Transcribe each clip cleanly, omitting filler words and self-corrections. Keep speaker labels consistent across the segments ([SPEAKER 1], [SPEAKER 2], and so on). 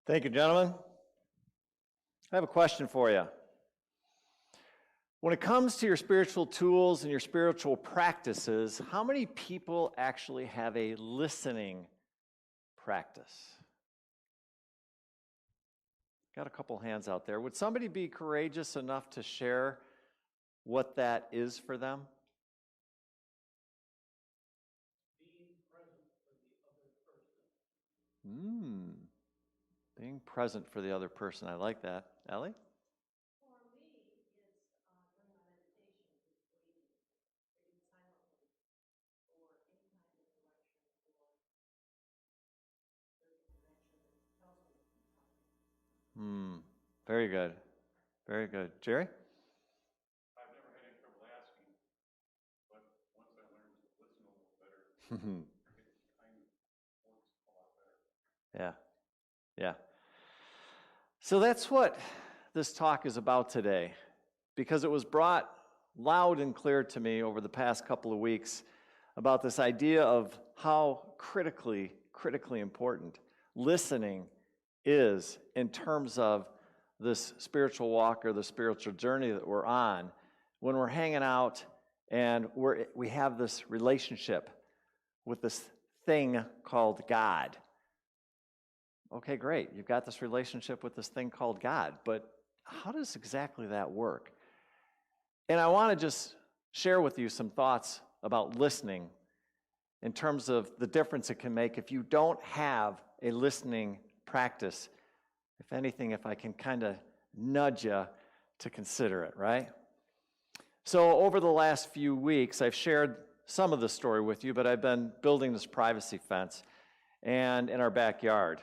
[SPEAKER 1] Thank you, gentlemen. I have a question for you. When it comes to your spiritual tools and your spiritual practices, how many people actually have a listening practice? Got a couple hands out there. Would somebody be courageous enough to share what that is for them?
[SPEAKER 2] Being present for the other person.
[SPEAKER 1] Being present for the other person. I like that. Ellie?
[SPEAKER 3] For me, it's during my meditation, just waiting silently for any kind of direction or spiritual connection that tells me something.
[SPEAKER 1] Very good. Very good. Jerry?
[SPEAKER 2] I've never had any trouble asking, but once I learned to listen a little better, it kind of works a lot better.
[SPEAKER 1] Yeah. So that's what this talk is about today, because it was brought loud and clear to me over the past couple of weeks about this idea of how critically important listening is in terms of this spiritual walk or the spiritual journey that we're on when we're hanging out and we have this relationship with this thing called God. Okay, great. You've got this relationship with this thing called God, but how does exactly that work? And I want to just share with you some thoughts about listening in terms of the difference it can make if you don't have a listening practice. If anything, if I can kind of nudge you to consider it, right? So over the last few weeks, I've shared some of the story with you, but I've been building this privacy fence and in our backyard.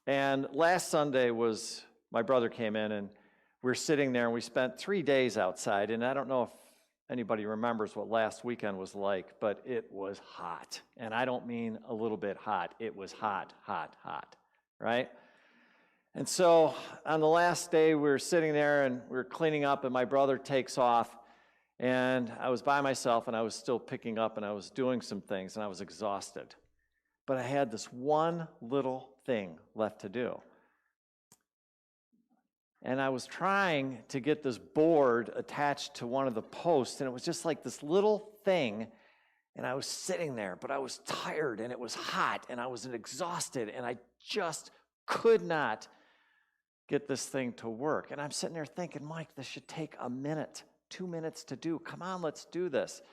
[SPEAKER 1] And last Sunday my brother came in and we were sitting there and we spent 3 days outside. And I don't know if anybody remembers what last weekend was like, but it was hot. And I don't mean a little bit hot. It was hot, right? And so on the last day, we were sitting there and we were cleaning up and my brother takes off and I was by myself and I was still picking up and I was doing some things and I was exhausted. But I had this one little thing left to do. And I was trying to get this board attached to one of the posts and it was just like this little thing. And I was sitting there, but I was tired and it was hot and I was exhausted and I just could not get this thing to work. And I'm sitting there thinking, Mike, this should take a minute, 2 minutes to do. Come on, let's do this.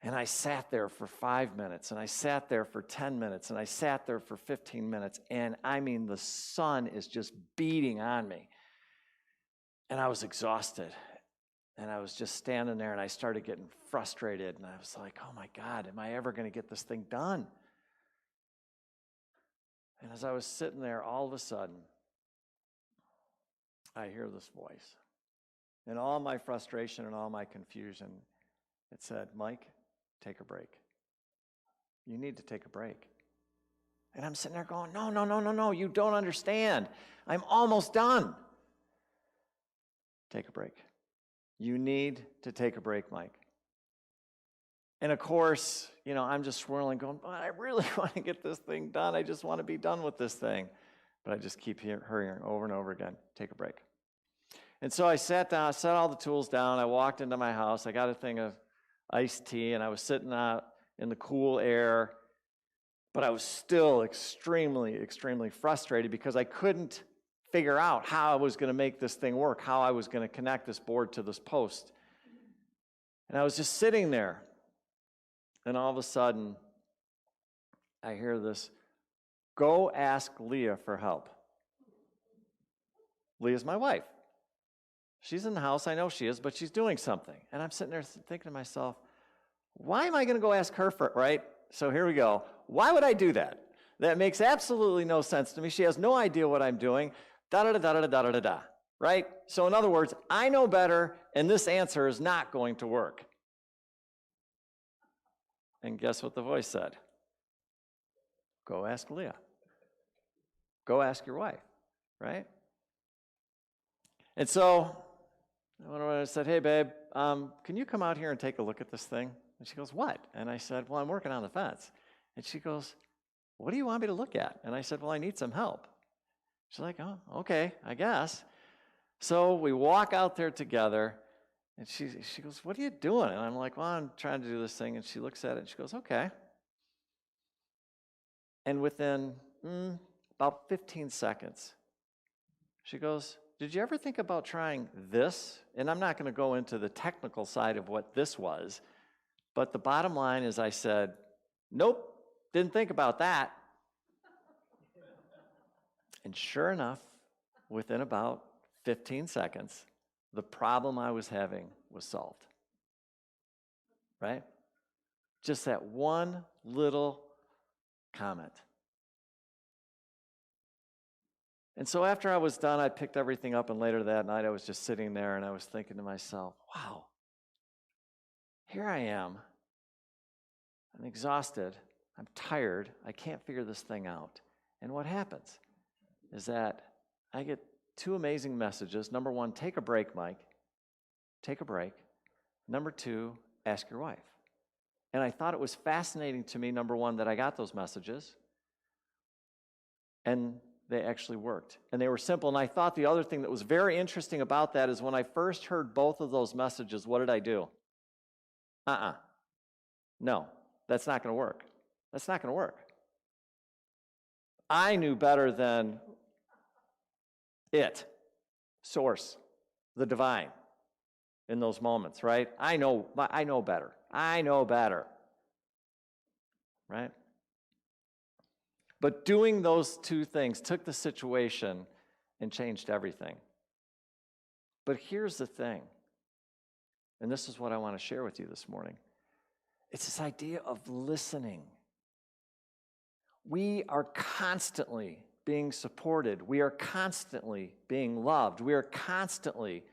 [SPEAKER 1] And I sat there for 5 minutes, and I sat there for 10 minutes, and I sat there for 15 minutes. And I mean, the sun is just beating on me. And I was exhausted. And I was just standing there, and I started getting frustrated. And I was like, oh my God, am I ever going to get this thing done? And as I was sitting there, all of a sudden, I hear this voice. In all my frustration and all my confusion, it said, Mike, take a break. You need to take a break. And I'm sitting there going, no, you don't understand. I'm almost done. Take a break. You need to take a break, Mike. And of course, I'm just swirling, going, but I really want to get this thing done. I just want to be done with this thing. But I just keep hearing over and over again, take a break. And so I sat down, I set all the tools down, I walked into my house, I got a thing of iced tea, and I was sitting out in the cool air, but I was still extremely frustrated because I couldn't figure out how I was going to make this thing work, how I was going to connect this board to this post. And I was just sitting there, and all of a sudden, I hear this, go ask Leah for help. Leah's my wife. She's in the house, I know she is, but she's doing something. And I'm sitting there thinking to myself, why am I going to go ask her for it, right? So here we go. Why would I do that? That makes absolutely no sense to me. She has no idea what I'm doing. Da-da-da-da-da-da-da-da, right? So in other words, I know better, and this answer is not going to work. And guess what the voice said? Go ask Leah. Go ask your wife, right? And so I said, hey, babe, can you come out here and take a look at this thing? And she goes, what? And I said, well, I'm working on the fence. And she goes, what do you want me to look at? And I said, well, I need some help. She's like, oh, okay, I guess. So we walk out there together, and she goes, what are you doing? And I'm like, well, I'm trying to do this thing. And she looks at it, and she goes, okay. And within about 15 seconds, she goes, did you ever think about trying this? And I'm not going to go into the technical side of what this was, but the bottom line is I said, nope, didn't think about that. And sure enough, within about 15 seconds, the problem I was having was solved. Right? Just that one little comment. And so after I was done, I picked everything up, and later that night I was just sitting there and I was thinking to myself, wow, here I am. I'm exhausted. I'm tired. I can't figure this thing out. And what happens is that I get two amazing messages. Number one, take a break, Mike. Take a break. Number two, ask your wife. And I thought it was fascinating to me, number one, that I got those messages. And they actually worked. And they were simple. And I thought the other thing that was very interesting about that is when I first heard both of those messages, what did I do? No, that's not going to work. That's not going to work. I knew better than it, source, the divine, in those moments, right? I know better. I know better, right? But doing those two things took the situation and changed everything. But here's the thing, and this is what I want to share with you this morning. It's this idea of listening. We are constantly being supported. We are constantly being loved. We are constantly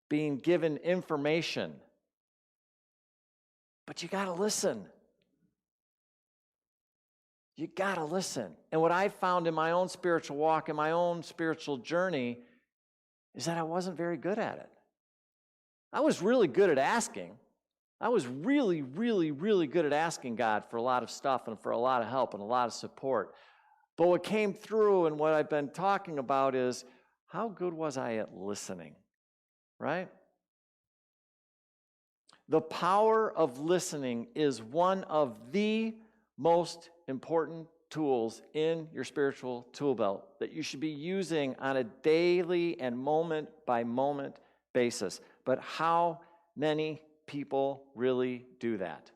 [SPEAKER 1] being given information. But you got to listen. You got to listen. And what I found in my own spiritual walk, in my own spiritual journey, is that I wasn't very good at it. I was really good at asking. I was really, really, really good at asking God for a lot of stuff and for a lot of help and a lot of support. But what came through and what I've been talking about is, how good was I at listening, right? The power of listening is one of the most important tools in your spiritual tool belt that you should be using on a daily and moment-by-moment basis. But how many people really do that?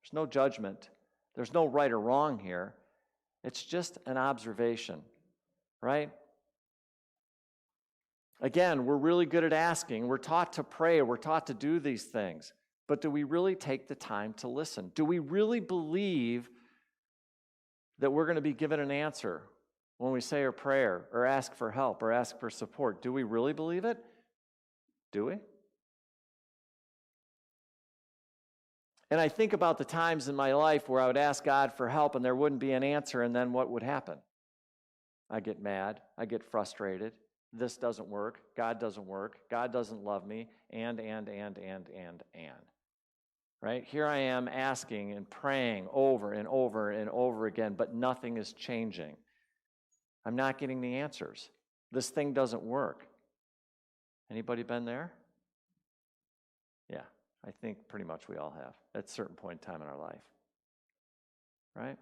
[SPEAKER 1] There's no judgment. There's no right or wrong here. It's just an observation, right? Again, we're really good at asking. We're taught to pray. We're taught to do these things. But do we really take the time to listen? Do we really believe that we're going to be given an answer when we say a prayer or ask for help or ask for support? Do we really believe it? Do we? And I think about the times in my life where I would ask God for help and there wouldn't be an answer, and then what would happen? I get mad. I get frustrated. This doesn't work. God doesn't work. God doesn't love me. And. Right? Here I am asking and praying over and over and over again, but nothing is changing. I'm not getting the answers. This thing doesn't work. Anybody been there? Yeah, I think pretty much we all have at a certain point in time in our life. Right?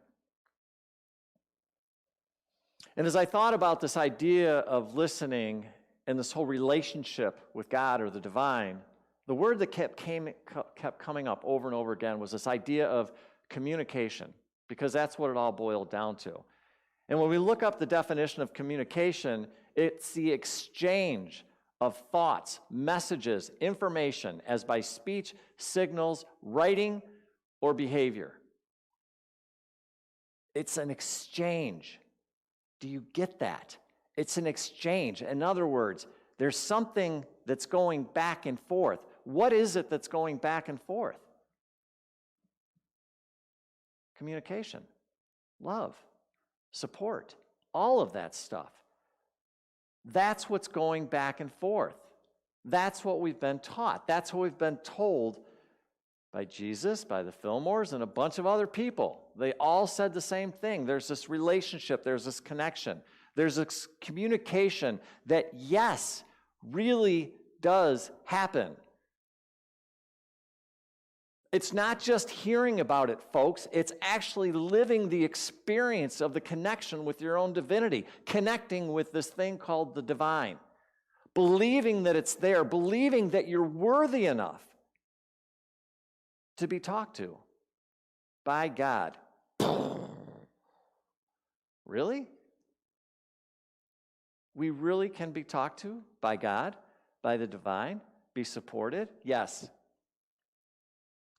[SPEAKER 1] And as I thought about this idea of listening and this whole relationship with God or the divine, the word that kept coming up over and over again was this idea of communication, because that's what it all boiled down to. And when we look up the definition of communication, it's the exchange of thoughts, messages, information, as by speech, signals, writing, or behavior. It's an exchange. Do you get that? It's an exchange. In other words, there's something that's going back and forth. What is it that's going back and forth? Communication, love, support, all of that stuff. That's what's going back and forth. That's what we've been taught. That's what we've been told by Jesus, by the Fillmores, and a bunch of other people. They all said the same thing. There's this relationship, there's this connection, there's this communication that, yes, really does happen. It's not just hearing about it, folks. It's actually living the experience of the connection with your own divinity, connecting with this thing called the divine, believing that it's there, believing that you're worthy enough to be talked to by God. Really? We really can be talked to by God, by the divine, be supported? Yes.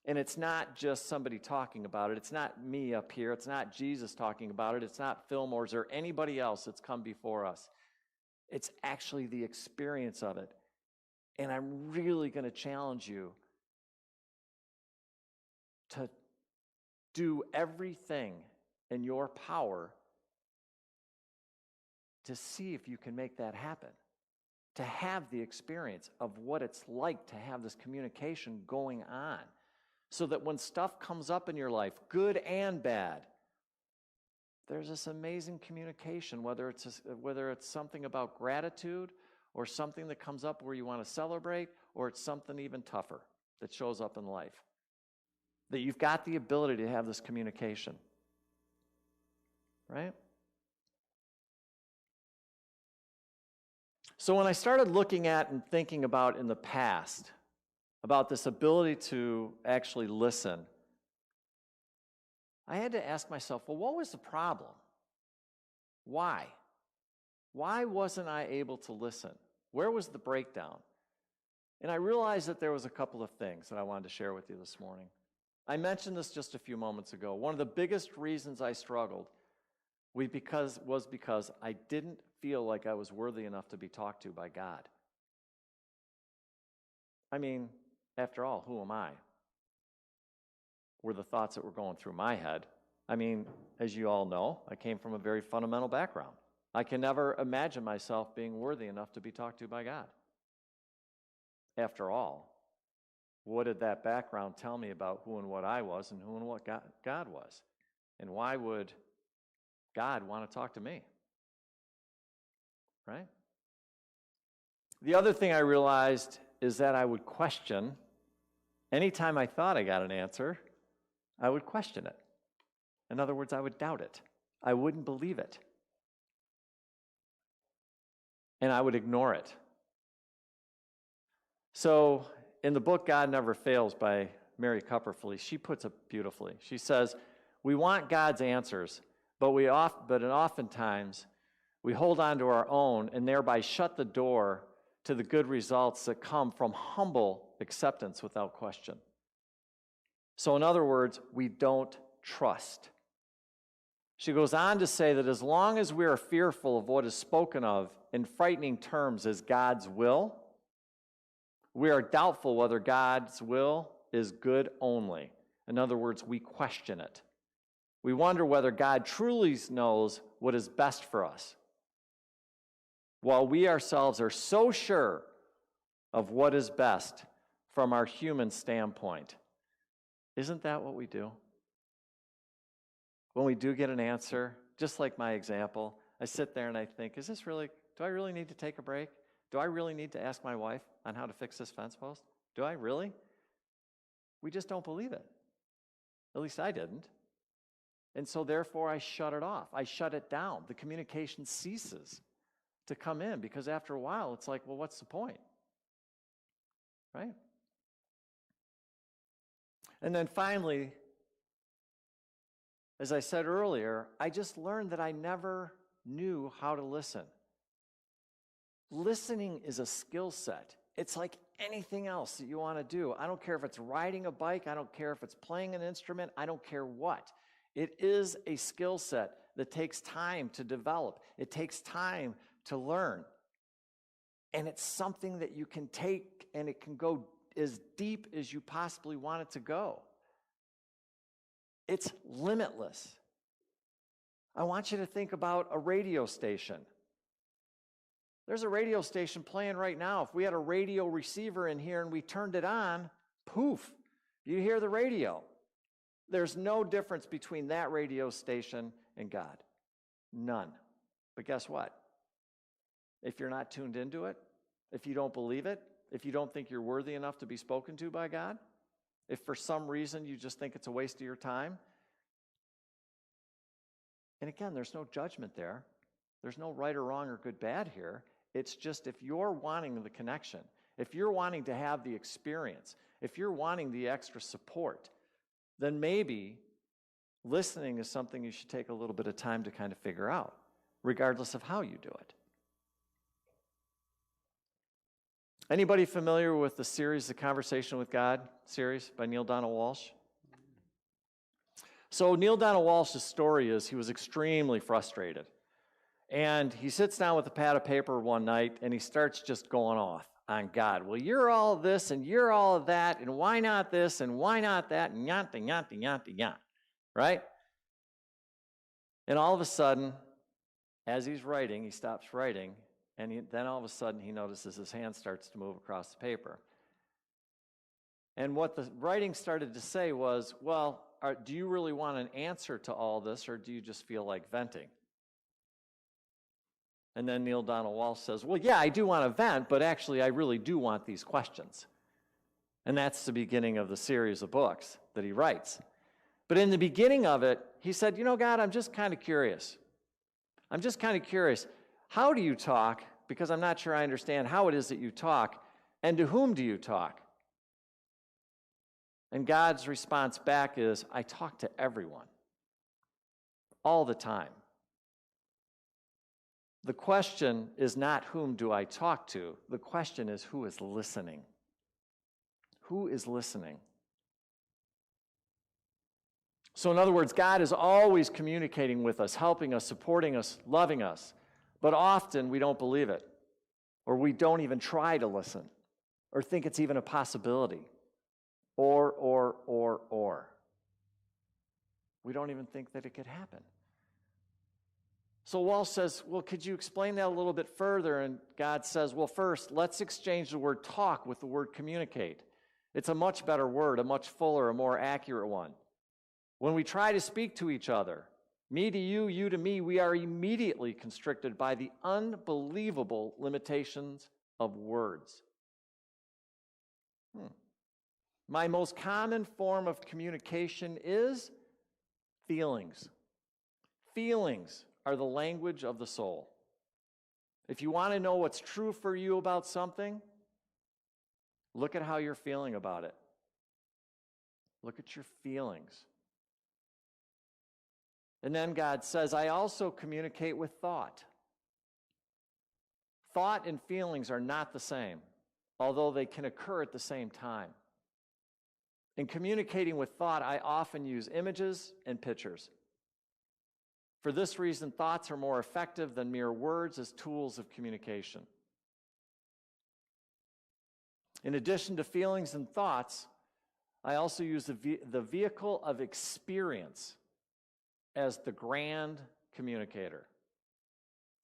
[SPEAKER 1] And it's not just somebody talking about it. It's not me up here. It's not Jesus talking about it. It's not Fillmore's or anybody else that's come before us. It's actually the experience of it. And I'm really going to challenge you to do everything in your power to see if you can make that happen, to have the experience of what it's like to have this communication going on, so that when stuff comes up in your life, good and bad, there's this amazing communication, whether it's something about gratitude or something that comes up where you want to celebrate, or it's something even tougher that shows up in life. That you've got the ability to have this communication. Right? So when I started looking at and thinking about in the past, about this ability to actually listen, I had to ask myself, well, what was the problem? Why? Why wasn't I able to listen? Where was the breakdown? And I realized that there was a couple of things that I wanted to share with you this morning. I mentioned this just a few moments ago. One of the biggest reasons I struggled was because I didn't feel like I was worthy enough to be talked to by God. I mean, after all, who am I? Were the thoughts that were going through my head. I mean, as you all know, I came from a very fundamental background. I can never imagine myself being worthy enough to be talked to by God. After all, what did that background tell me about who and what I was and who and what God was? And why would God want to talk to me? Right? The other thing I realized is that I would question. Anytime I thought I got an answer, I would question it. In other words, I would doubt it. I wouldn't believe it. And I would ignore it. So, in the book God Never Fails by Mary Cupperfleet, she puts it beautifully. She says, we want God's answers, but oftentimes we hold on to our own and thereby shut the door to the good results that come from humble acceptance without question. So in other words, we don't trust. She goes on to say that as long as we are fearful of what is spoken of in frightening terms as God's will, we are doubtful whether God's will is good only. In other words, we question it. We wonder whether God truly knows what is best for us, while we ourselves are so sure of what is best from our human standpoint. Isn't that what we do? When we do get an answer, just like my example, I sit there and I think, do I really need to take a break? Do I really need to ask my wife on how to fix this fence post? Do I really? We just don't believe it. At least I didn't. And so therefore I shut it off. I shut it down. The communication ceases to come in, because after a while it's like, well, what's the point? Right? And then finally, as I said earlier, I just learned that I never knew how to listen. Listening is a skill set. It's like anything else that you want to do. I don't care if it's riding a bike. I don't care if it's playing an instrument. I don't care what. It is a skill set that takes time to develop. It takes time to learn. And it's something that you can take and it can go as deep as you possibly want it to go. It's limitless. I want you to think about a radio station. There's a radio station playing right now. If we had a radio receiver in here and we turned it on, poof, You hear the radio. There's no difference between that radio station and God. None. But guess what? If you're not tuned into it, if you don't believe it, if you don't think you're worthy enough to be spoken to by God, if for some reason you just think it's a waste of your time, and again, there's no judgment there. There's no right or wrong or good, bad here. It's just if you're wanting the connection, if you're wanting to have the experience, if you're wanting the extra support, then maybe listening is something you should take a little bit of time to kind of figure out, regardless of how you do it. Anybody familiar with the series, The Conversation with God series by Neale Donald Walsch? So Neale Donald Walsch's story is he was extremely frustrated. And he sits down with a pad of paper one night and he starts just going off on God. Well, you're all of this and you're all of that, and why not this and why not that, and yanta, yanta, yanta, yanta, right? And all of a sudden, as he's writing, he stops writing, and then all of a sudden he notices his hand starts to move across the paper. And what the writing started to say was, well, do you really want an answer to all this, or do you just feel like venting? And then Neale Donald Walsch says, well, yeah, I do want to vent, but actually I really do want these questions. And that's the beginning of the series of books that he writes. But in the beginning of it, he said, you know, God, I'm just kind of curious. I'm just kind of curious. How do you talk? Because I'm not sure I understand how it is that you talk. And to whom do you talk? And God's response back is, I talk to everyone. All the time. The question is not whom do I talk to. The question is who is listening. Who is listening? So in other words, God is always communicating with us, helping us, supporting us, loving us. But often we don't believe it. Or we don't even try to listen. Or think it's even a possibility. Or. We don't even think that it could happen. So Walsh says, well, could you explain that a little bit further? And God says, well, first, let's exchange the word talk with the word communicate. It's a much better word, a much fuller, a more accurate one. When we try to speak to each other, me to you, you to me, we are immediately constricted by the unbelievable limitations of words. My most common form of communication is feelings. Feelings are the language of the soul. If you want to know what's true for you about something, look at how you're feeling about it. Look at your feelings. And then God says, I also communicate with thought. Thought and feelings are not the same, although they can occur at the same time. In communicating with thought, I often use images and pictures. For this reason, thoughts are more effective than mere words as tools of communication. In addition to feelings and thoughts, I also use the vehicle of experience as the grand communicator.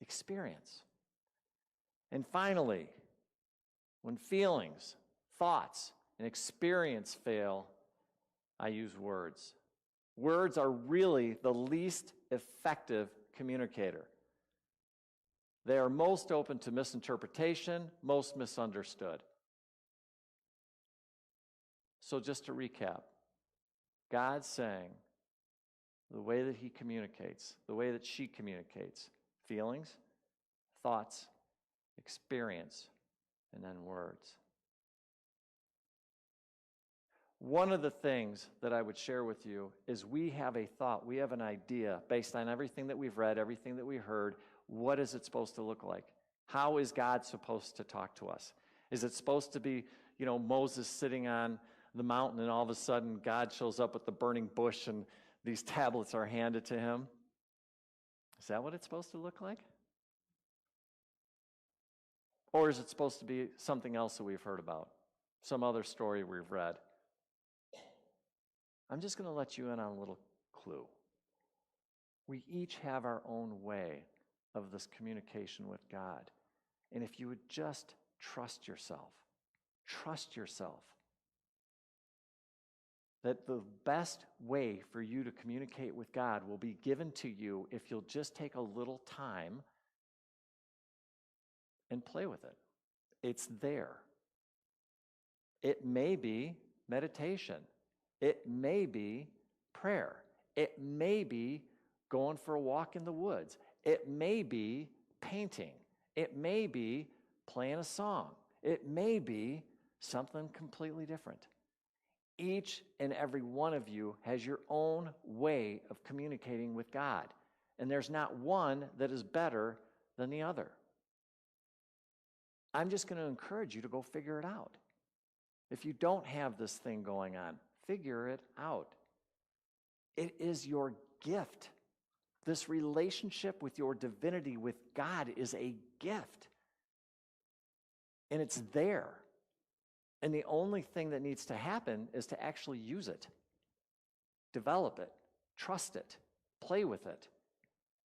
[SPEAKER 1] Experience. And finally, when feelings, thoughts, and experience fail, I use words. Words are really the least effective communicator. They are most open to misinterpretation, most misunderstood. So just to recap, God's saying the way that he communicates, the way that she communicates, feelings, thoughts, experience, and then words. One of the things that I would share with you is we have a thought, we have an idea based on everything that we've read, everything that we heard. What is it supposed to look like? How is God supposed to talk to us? Is it supposed to be, Moses sitting on the mountain and all of a sudden God shows up with the burning bush and these tablets are handed to him? Is that what it's supposed to look like? Or is it supposed to be something else that we've heard about? Some other story we've read? I'm just going to let you in on a little clue. We each have our own way of this communication with God. And if you would just trust yourself, that the best way for you to communicate with God will be given to you if you'll just take a little time and play with it. It's there. It may be meditation. It may be prayer. It may be going for a walk in the woods. It may be painting. It may be playing a song. It may be something completely different. Each and every one of you has your own way of communicating with God, and there's not one that is better than the other. I'm just going to encourage you to go figure it out. If you don't have this thing going on, figure it out. It is your gift. This relationship with your divinity, with God, is a gift. And it's there. And the only thing that needs to happen is to actually use it, develop it, trust it, play with it.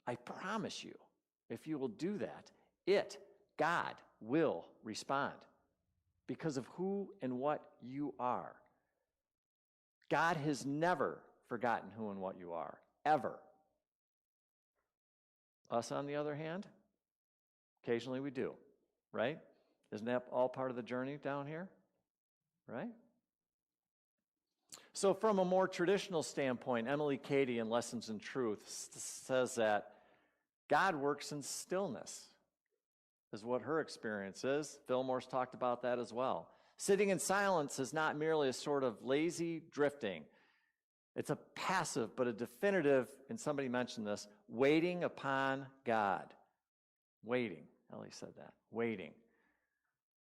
[SPEAKER 1] I promise you, if you will do that, God, will respond because of who and what you are. God has never forgotten who and what you are, ever. Us, on the other hand, occasionally we do, right? Isn't that all part of the journey down here? Right? So from a more traditional standpoint, Emily Cady in Lessons in Truth says that God works in stillness, is what her experience is. Fillmore's talked about that as well. Sitting in silence is not merely a sort of lazy drifting. It's a passive but a definitive, and somebody mentioned this, waiting upon God. Waiting. Ellie said that. Waiting.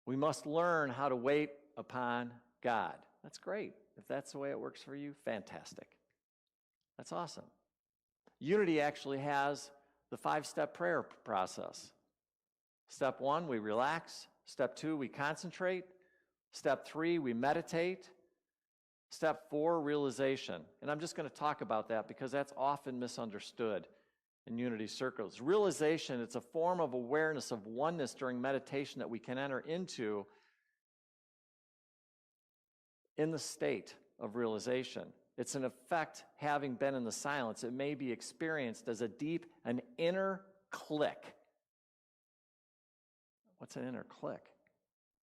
[SPEAKER 1] We must learn how to wait upon God. That's great. If that's the way it works for you, fantastic. That's awesome. Unity actually has the 5-step prayer process. Step 1, we relax. Step 2, we concentrate. Step 3, we meditate. Step 4, realization. And I'm just going to talk about that because that's often misunderstood in unity circles. Realization, it's a form of awareness of oneness during meditation that we can enter into in the state of realization. It's an effect having been in the silence. It may be experienced as an inner click. What's an inner click?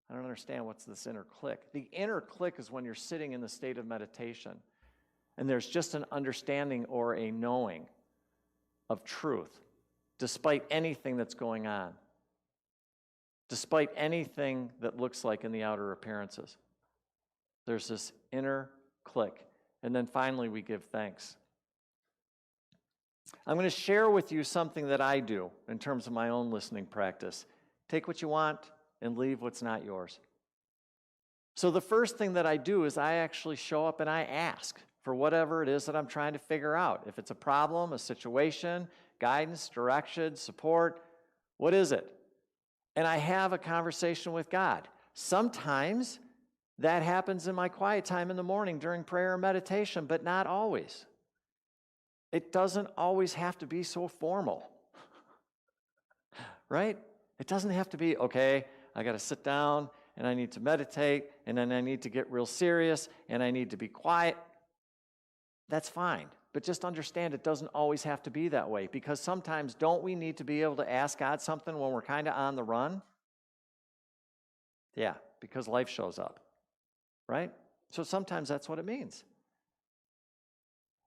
[SPEAKER 1] I don't understand what's this inner click. The inner click is when you're sitting in the state of meditation and there's just an understanding or a knowing of truth, despite anything that's going on, despite anything that looks like in the outer appearances. There's this inner click. And then finally, we give thanks. I'm going to share with you something that I do in terms of my own listening practice. Take what you want and leave what's not yours. So the first thing that I do is I actually show up and I ask for whatever it is that I'm trying to figure out. If it's a problem, a situation, guidance, direction, support, what is it? And I have a conversation with God. Sometimes that happens in my quiet time in the morning during prayer and meditation, but not always. It doesn't always have to be so formal, right? It doesn't have to be, okay, I got to sit down and I need to meditate and then I need to get real serious and I need to be quiet. That's fine, but just understand it doesn't always have to be that way because sometimes don't we need to be able to ask God something when we're kind of on the run? Yeah, because life shows up. Right? So sometimes that's what it means.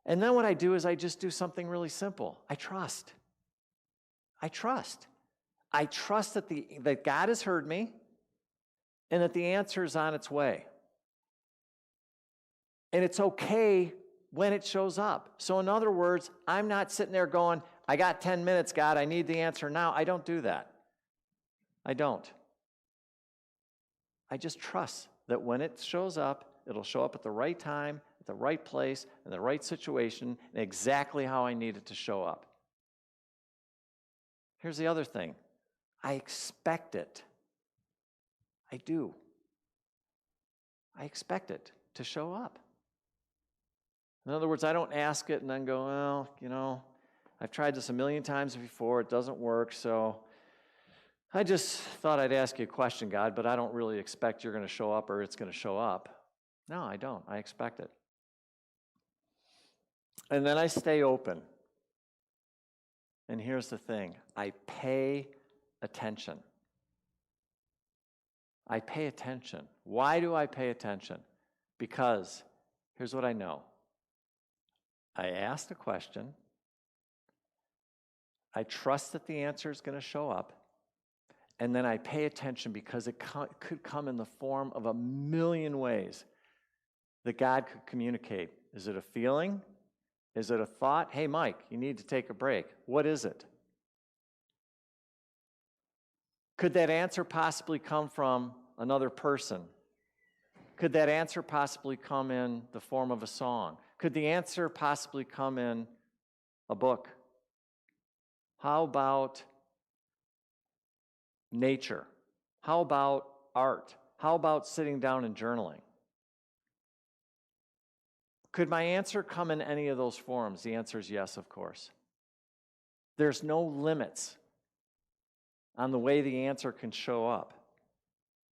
[SPEAKER 1] And then what I do is I just do something really simple. I trust. I trust. I trust that God has heard me and that the answer is on its way. And it's okay when it shows up. So in other words, I'm not sitting there going, I got 10 minutes, God, I need the answer now. I don't do that. I don't. I just trust that when it shows up, it'll show up at the right time, at the right place, in the right situation, and exactly how I need it to show up. Here's the other thing. I expect it. I do. I expect it to show up. In other words, I don't ask it and then go, well, I've tried this a million times before. It doesn't work, so I just thought I'd ask you a question, God, but I don't really expect you're going to show up or it's going to show up. No, I don't. I expect it. And then I stay open. And here's the thing, I pay attention. I pay attention. Why do I pay attention? Because here's what I know. I asked a question. I trust that the answer is going to show up. And then I pay attention because it could come in the form of a million ways that God could communicate. Is it a feeling? Is it a thought? Hey, Mike, you need to take a break. What is it? Could that answer possibly come from another person? Could that answer possibly come in the form of a song? Could the answer possibly come in a book? How about nature? How about art? How about sitting down and journaling? Could my answer come in any of those forms? The answer is yes, of course. There's no limits on the way the answer can show up.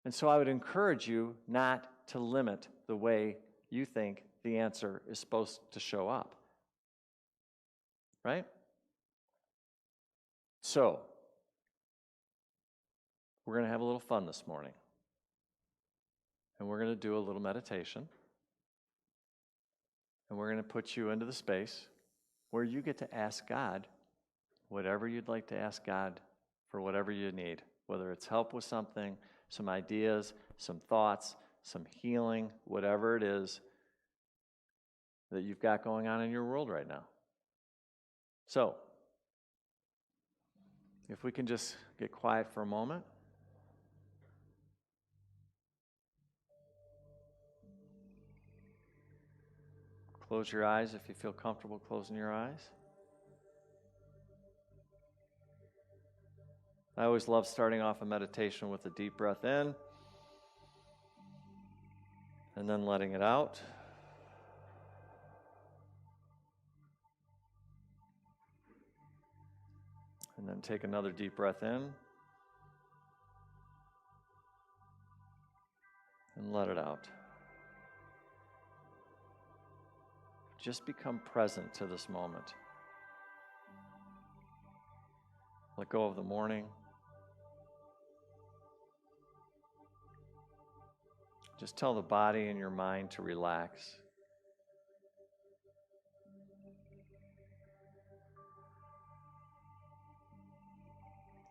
[SPEAKER 1] And so I would encourage you not to limit the way you think the answer is supposed to show up. Right? So, we're going to have a little fun this morning. And we're going to do a little meditation. And we're going to put you into the space where you get to ask God whatever you'd like to ask God for whatever you need, whether it's help with something, some ideas, some thoughts, some healing, whatever it is that you've got going on in your world right now. So, if we can just get quiet for a moment. Close your eyes if you feel comfortable closing your eyes. I always love starting off a meditation with a deep breath in and then letting it out. And then take another deep breath in and let it out. Just become present to this moment. Let go of the morning. Just tell the body and your mind to relax.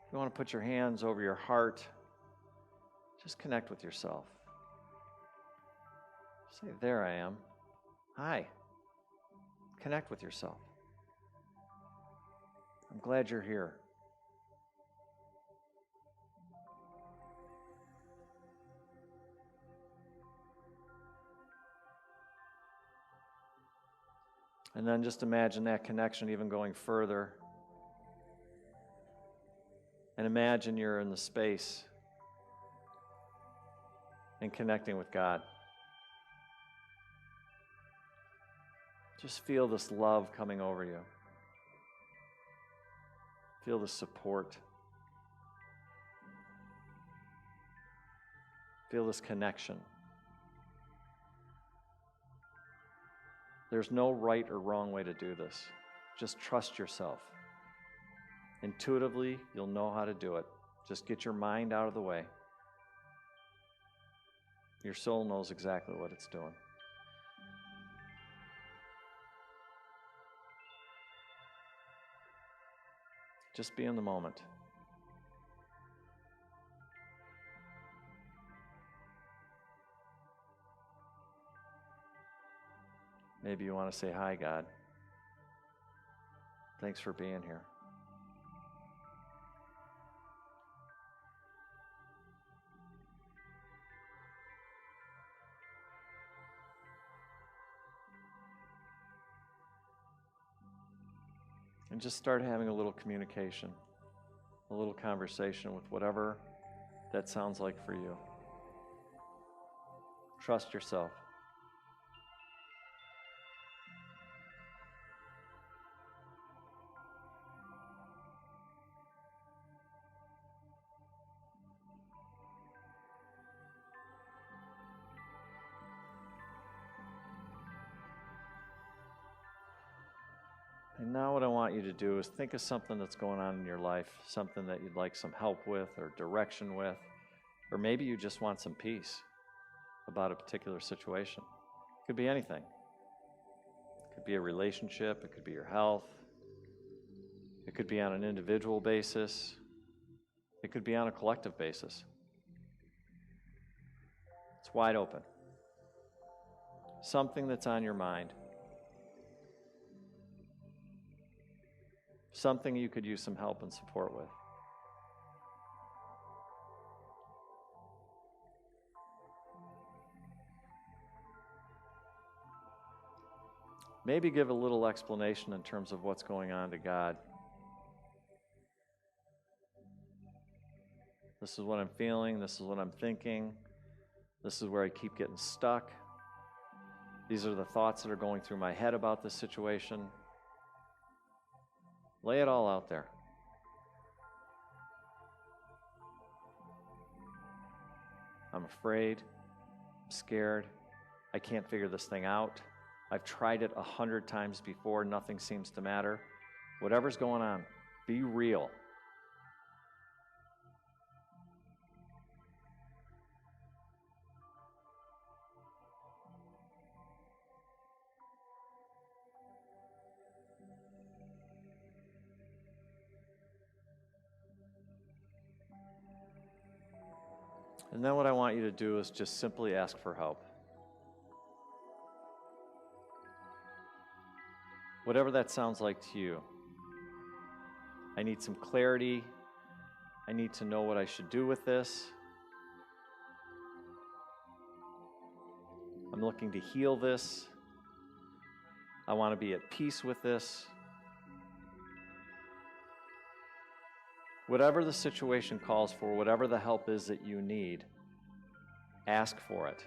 [SPEAKER 1] If you want to put your hands over your heart, just connect with yourself. Say, there I am. Hi. Connect with yourself. I'm glad you're here. And then just imagine that connection even going further. And imagine you're in the space and connecting with God. Just feel this love coming over you. Feel the support. Feel this connection. There's no right or wrong way to do this. Just trust yourself. Intuitively, you'll know how to do it. Just get your mind out of the way. Your soul knows exactly what it's doing. Just be in the moment. Maybe you want to say, hi, God. Thanks for being here. And just start having a little communication, a little conversation with whatever that sounds like for you. Trust yourself. And now what I want you to do is think of something that's going on in your life, something that you'd like some help with or direction with, or maybe you just want some peace about a particular situation. It could be anything. It could be a relationship, it could be your health, it could be on an individual basis, it could be on a collective basis. It's wide open. Something that's on your mind. Something you could use some help and support with. Maybe give a little explanation in terms of what's going on to God. This is what I'm feeling. This is what I'm thinking. This is where I keep getting stuck. These are the thoughts that are going through my head about this situation. Lay it all out there. I'm afraid. I'm scared. I can't figure this thing out. I've tried it 100 times before. Nothing seems to matter. Whatever's going on, be real. And then what I want you to do is just simply ask for help. Whatever that sounds like to you. I need some clarity. I need to know what I should do with this. I'm looking to heal this. I want to be at peace with this. Whatever the situation calls for, whatever the help is that you need, ask for it.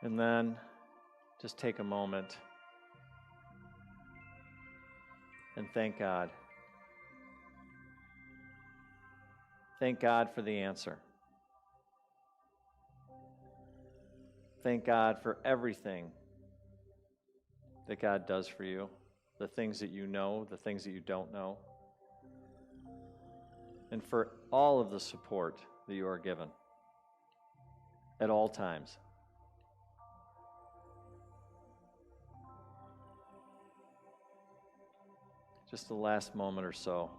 [SPEAKER 1] And then just take a moment and thank God. Thank God for the answer. Thank God for everything that God does for you, the things that you know, the things that you don't know, and for all of the support that you are given at all times. Just the last moment or so,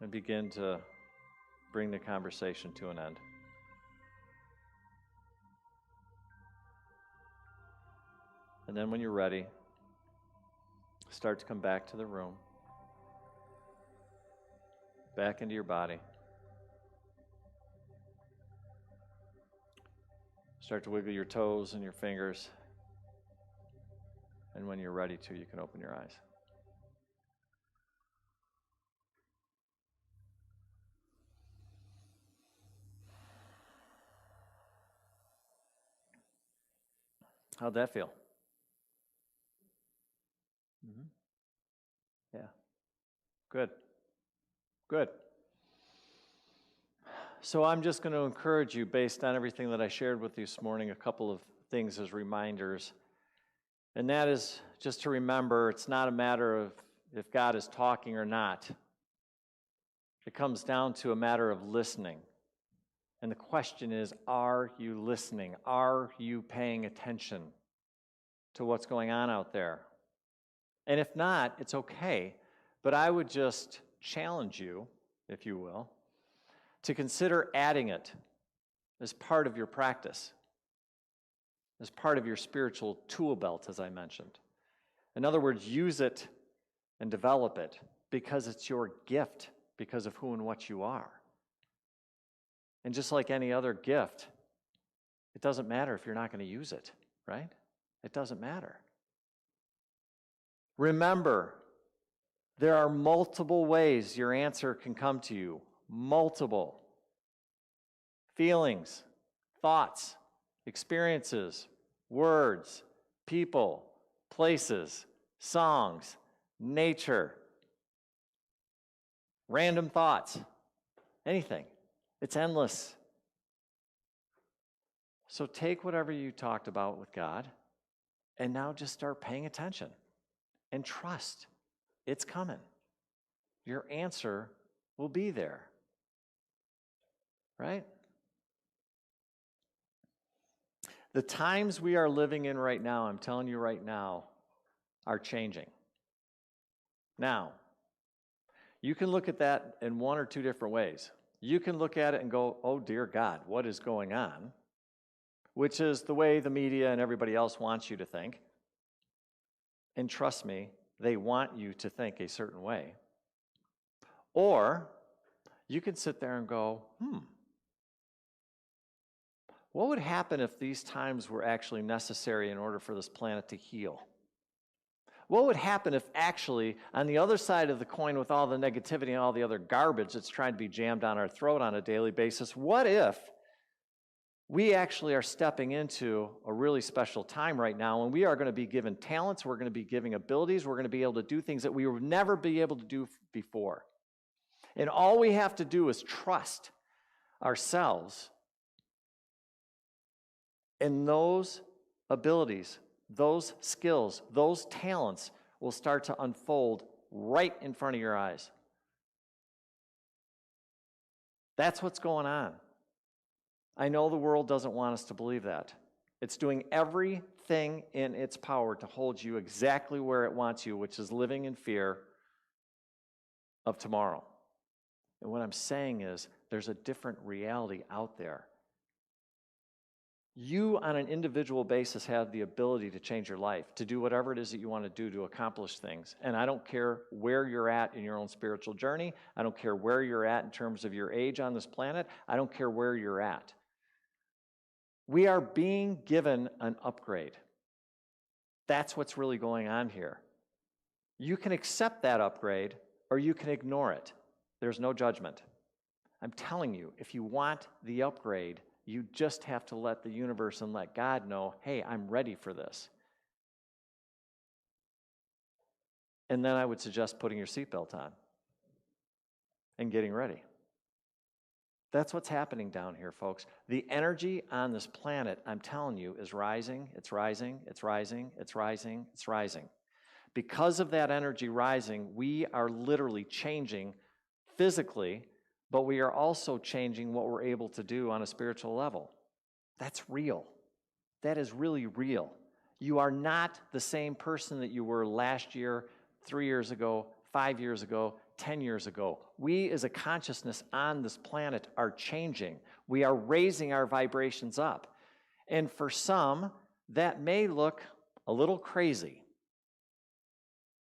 [SPEAKER 1] and begin to bring the conversation to an end. And then when you're ready, start to come back to the room, back into your body. Start to wiggle your toes and your fingers. And when you're ready to, you can open your eyes. How'd that feel? Mm-hmm. Yeah. Good. Good. So I'm just going to encourage you, based on everything that I shared with you this morning, a couple of things as reminders. And that is just to remember, it's not a matter of if God is talking or not. It comes down to a matter of listening. And the question is, are you listening? Are you paying attention to what's going on out there? And if not, it's okay. But I would just challenge you, if you will, to consider adding it as part of your practice, as part of your spiritual tool belt, as I mentioned. In other words, use it and develop it because it's your gift, because of who and what you are. And just like any other gift, it doesn't matter if you're not going to use it, right? It doesn't matter. Remember, there are multiple ways your answer can come to you. Multiple. Feelings, thoughts, experiences, words, people, places, songs, nature, random thoughts, anything. It's endless. So take whatever you talked about with God and now just start paying attention and trust. It's coming. Your answer will be there. Right? The times we are living in right now, I'm telling you right now, are changing. Now, you can look at that in one or two different ways. You can look at it and go, oh dear God, what is going on? Which is the way the media and everybody else wants you to think. And trust me, they want you to think a certain way. Or you can sit there and go, what would happen if these times were actually necessary in order for this planet to heal? What would happen if actually, on the other side of the coin with all the negativity and all the other garbage that's trying to be jammed down our throat on a daily basis, what if we actually are stepping into a really special time right now, and we are going to be given talents, we're going to be giving abilities, we're going to be able to do things that we would never be able to do before. And all we have to do is trust ourselves. And those abilities, those skills, those talents will start to unfold right in front of your eyes. That's what's going on. I know the world doesn't want us to believe that. It's doing everything in its power to hold you exactly where it wants you, which is living in fear of tomorrow. And what I'm saying is there's a different reality out there. You, on an individual basis, have the ability to change your life, to do whatever it is that you want to do to accomplish things. And I don't care where you're at in your own spiritual journey. I don't care where you're at in terms of your age on this planet. I don't care where you're at. We are being given an upgrade. That's what's really going on here. You can accept that upgrade or you can ignore it. There's no judgment. I'm telling you, if you want the upgrade, you just have to let the universe and let God know, hey, I'm ready for this. And then I would suggest putting your seatbelt on and getting ready. That's what's happening down here, folks. The energy on this planet, I'm telling you, is rising, it's rising, it's rising, it's rising, it's rising. Because of that energy rising, we are literally changing physically, but we are also changing what we're able to do on a spiritual level. That's real. That is really real. You are not the same person that you were last year, 3 years ago, 5 years ago, 10 years ago. We as a consciousness on this planet are changing. We are raising our vibrations up. And for some, that may look a little crazy.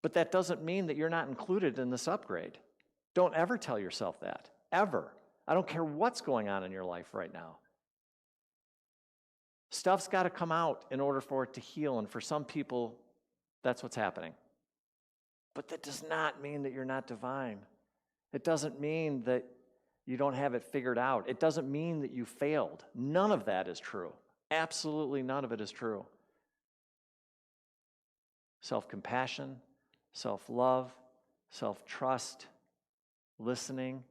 [SPEAKER 1] But that doesn't mean that you're not included in this upgrade. Don't ever tell yourself that. Ever. I don't care what's going on in your life right now. Stuff's got to come out in order for it to heal, and for some people, that's what's happening. But that does not mean that you're not divine. It doesn't mean that you don't have it figured out. It doesn't mean that you failed. None of that is true. Absolutely none of it is true. Self-compassion, self-love, self-trust, listening,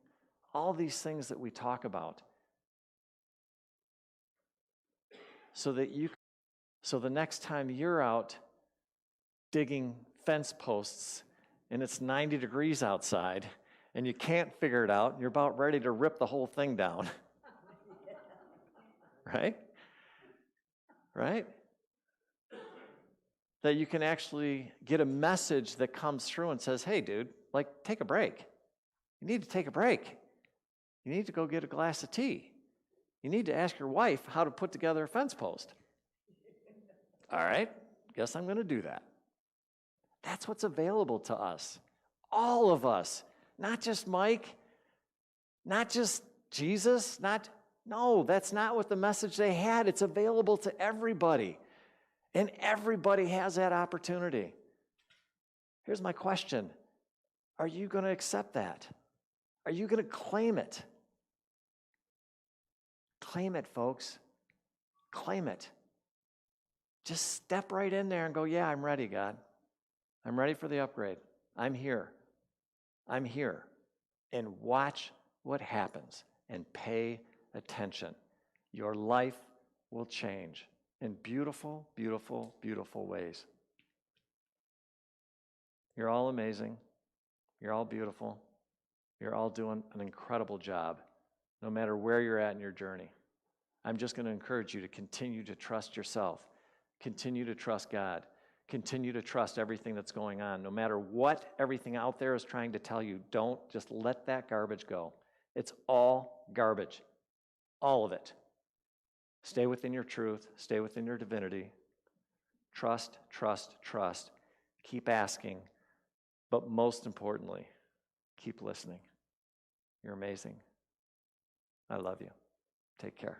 [SPEAKER 1] all these things that we talk about. So the next time you're out digging fence posts and it's 90 degrees outside and you can't figure it out and you're about ready to rip the whole thing down. Right? Right? That you can actually get a message that comes through and says, hey, dude, like, take a break. You need to take a break. You need to go get a glass of tea. You need to ask your wife how to put together a fence post. All right, guess I'm going to do that. That's what's available to us. All of us. Not just Mike, not just Jesus, not No, that's not what the message they had. It's available to everybody. And everybody has that opportunity. Here's my question. Are you going to accept that? Are you going to claim it? Claim it, folks. Claim it. Just step right in there and go, yeah, I'm ready, God. I'm ready for the upgrade. I'm here. I'm here. And watch what happens and pay attention. Your life will change in beautiful, beautiful, beautiful ways. You're all amazing. You're all beautiful. You're all doing an incredible job, no matter where you're at in your journey. I'm just going to encourage you to continue to trust yourself. Continue to trust God. Continue to trust everything that's going on. No matter what everything out there is trying to tell you, don't just let that garbage go. It's all garbage. All of it. Stay within your truth. Stay within your divinity. Trust, trust, trust. Keep asking. But most importantly, keep listening. You're amazing. I love you. Take care.